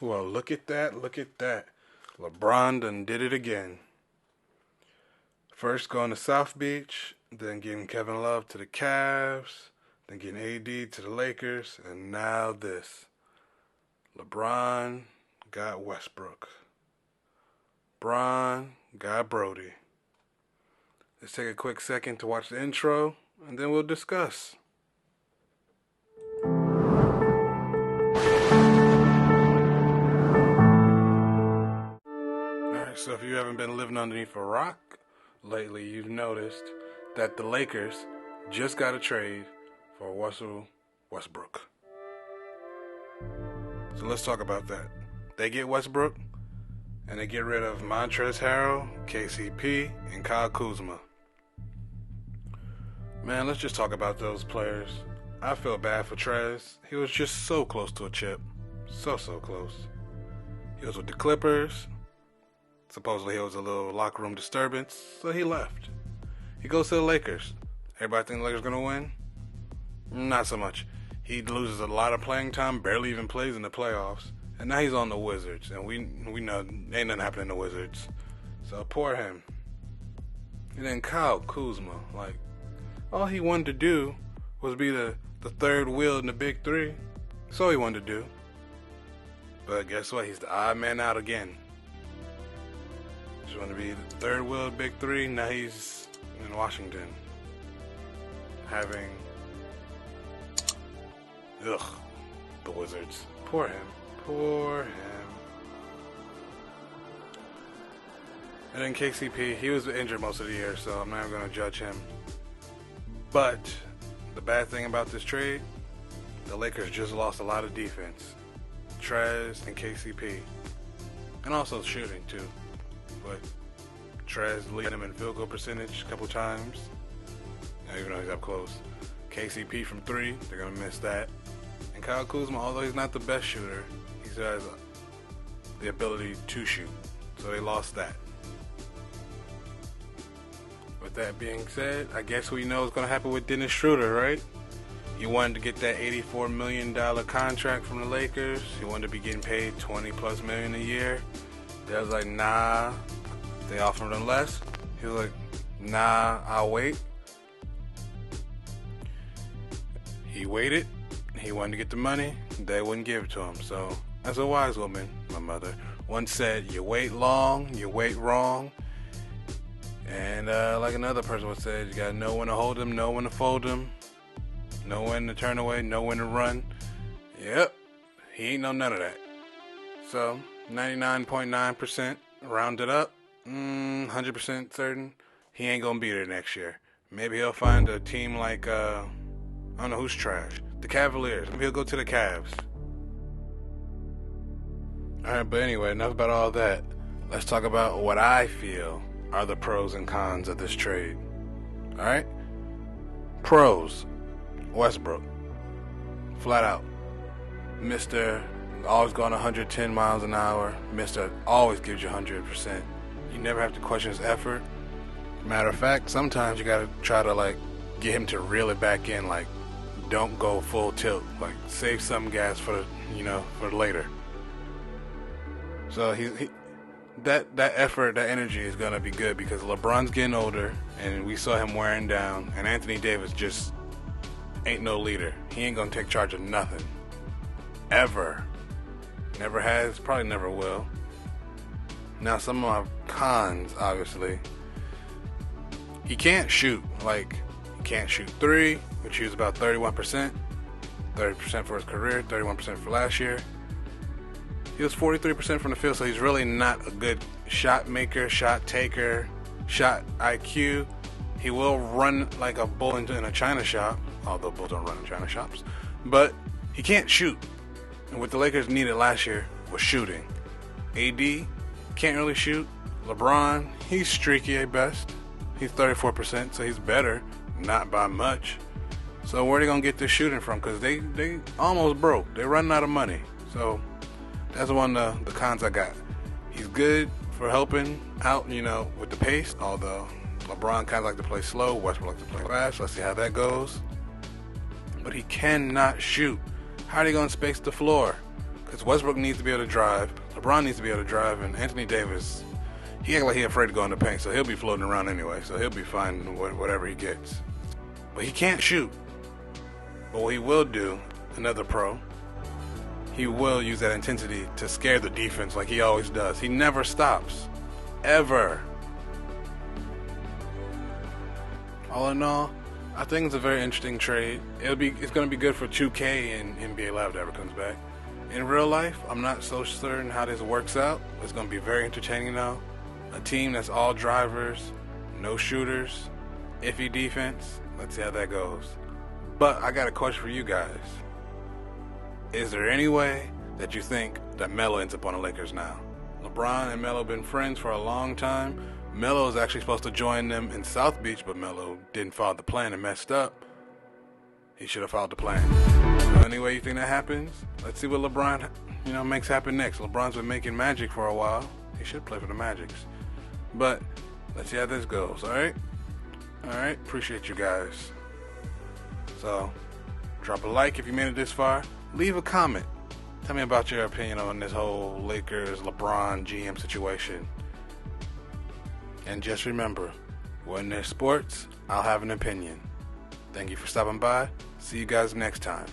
Well, look at that, look at that. LeBron done did it again. First going to South Beach, then getting Kevin Love to the Cavs, then getting AD to the Lakers, and now this. LeBron got Westbrook. Bron got Brody. Let's take a quick second to watch the intro, and then we'll discuss. Alright, so if you haven't been living underneath a rock lately, you've noticed that the Lakers just got a trade for Russell Westbrook. So let's talk about that. They get Westbrook, and they get rid of Montrez, Harell, KCP, and Kyle Kuzma. Man, let's just talk about those players. I feel bad for Trez. He was just so close to a chip. So close. He was with the Clippers. Supposedly it was a little locker room disturbance, so he left. He goes to the Lakers. Everybody think the Lakers going to win? Not so much. He loses a lot of playing time, barely even plays in the playoffs. And now he's on the Wizards, and we know ain't nothing happening to the Wizards. So poor him. And then Kyle Kuzma, like, all he wanted to do was be the third wheel in the big three. That's all he wanted to do. But guess what? He's the odd man out again. Just wanted to be the third wheel big three. Now he's in Washington, having the Wizards. Poor him. Poor him. And then KCP, he was injured most of the year, so I'm not going to judge him. But the bad thing about this trade, the Lakers just lost a lot of defense. Trez and KCP. And also shooting, too. But Trez leading him in field goal percentage a couple times. Even though he's up close. KCP from three, they're going to miss that. And Kyle Kuzma, although he's not the best shooter, he still has the ability to shoot. So they lost that. With that being said, I guess we know what's going to happen with Dennis Schroeder, right? He wanted to get that $84 million contract from the Lakers. He wanted to be getting paid $20+ million a year. They was like, nah. They offered him less. He was like, nah, I'll wait. He waited. He wanted to get the money. They wouldn't give it to him. So, as a wise woman, my mother once said, you wait long, you wait wrong. And like another person would say, you gotta know when to hold him, know when to fold him, know when to turn away, know when to run. Yep, he ain't know none of that. So 99.9% rounded up, 100% certain he ain't gonna be there next year. Maybe he'll find a team like I don't know who's trash, the Cavaliers. Maybe he'll go to the Cavs. All right, but anyway, enough about all that. Let's talk about what I feel are the pros and cons of this trade. Alright? Pros. Westbrook. Flat out. Mr. always going 110 miles an hour. Mr. always gives you 100%. You never have to question his effort. Matter of fact, sometimes you gotta try to get him to reel it back in. Don't go full tilt. Save some gas for for later. So that effort, that energy is going to be good because LeBron's getting older and we saw him wearing down, and Anthony Davis just ain't no leader. He ain't going to take charge of nothing. Ever. Never has, probably never will. Now, some of my cons, obviously. He can't shoot. He can't shoot three, which he was about 31%. 30% for his career, 31% for last year. He was 43% from the field, so he's really not a good shot maker, shot taker, shot IQ. He will run like a bull in a china shop, although bulls don't run in china shops. But he can't shoot. And what the Lakers needed last year was shooting. AD can't really shoot. LeBron, he's streaky at best. He's 34%, so he's better, not by much. So where are they going to get this shooting from? Because they almost broke. They're running out of money. So that's one of the cons I got. He's good for helping out, with the pace, although LeBron kind of like to play slow, Westbrook like to play fast. Let's see how that goes. But he cannot shoot. How are they going to space the floor? Because Westbrook needs to be able to drive, LeBron needs to be able to drive, and Anthony Davis, he act like he afraid to go in the paint, so he'll be floating around anyway, so he'll be fine whatever he gets. But he can't shoot. But what he will do, another pro, he will use that intensity to scare the defense like he always does. He never stops. Ever. All in all, I think it's a very interesting trade. It's going to be good for 2K and NBA Live if it ever comes back. In real life, I'm not so certain how this works out. It's going to be very entertaining though. A team that's all drivers, no shooters, iffy defense. Let's see how that goes. But I got a question for you guys. Is there any way that you think that Melo ends up on the Lakers now? LeBron and Melo have been friends for a long time. Melo is actually supposed to join them in South Beach, but Melo didn't follow the plan and messed up. He should have followed the plan. So anyway, you think that happens? Let's see what LeBron, makes happen next. LeBron's been making magic for a while. He should play for the Magics. But let's see how this goes, alright? Alright, appreciate you guys. So, drop a like if you made it this far. Leave a comment. Tell me about your opinion on this whole Lakers, LeBron, GM situation. And just remember, when there's sports, I'll have an opinion. Thank you for stopping by. See you guys next time.